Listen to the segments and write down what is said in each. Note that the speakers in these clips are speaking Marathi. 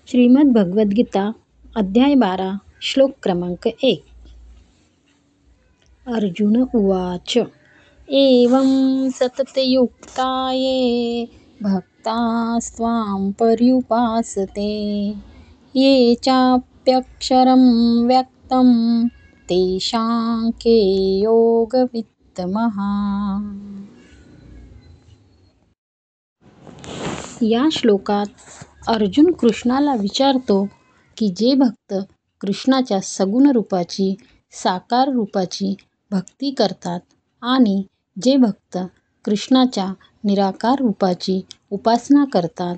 श्रीमद् भगवद्गीता अध्याय 12 श्लोक क्रमांक 1. अर्जुन उवाच एवं सततयुक्ताये भक्तास्त्वां पर्युपासते ये चाप्यक्षरं व्यक्तं तेषां के योगवित्तमः. या श्लोकात अर्जुन कृष्णाला विचारतो की जे भक्त कृष्णाच्या सगुण रूपाची, साकार रूपाची भक्ती करतात आणि जे भक्त कृष्णाच्या निराकार रूपाची उपासना करतात,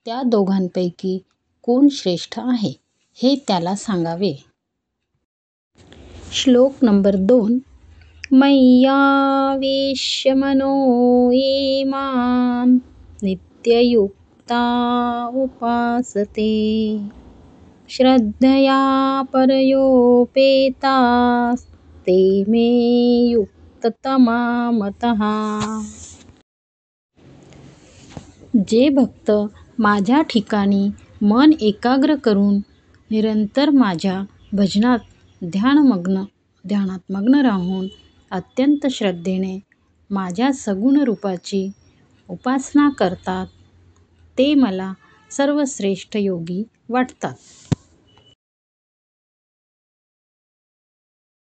त्या दोघांपैकी कोण श्रेष्ठ आहे हे त्याला सांगावे. श्लोक नंबर 2. मय्यावेश्य मनो ये मां नित्ययुक्ता उपासते श्रद्धया परयोपेतास्ते मे युक्ततमा मतः. जे भक्त माझ्या ठिकाणी मन एकाग्र करून निरंतर माझ्या भजनात ध्यानात मग्न राहून अत्यंत श्रद्धेने माझ्या सगुण रूपाची उपासना करतात, ते मला सर्वश्रेष्ठ योगी वाटतात.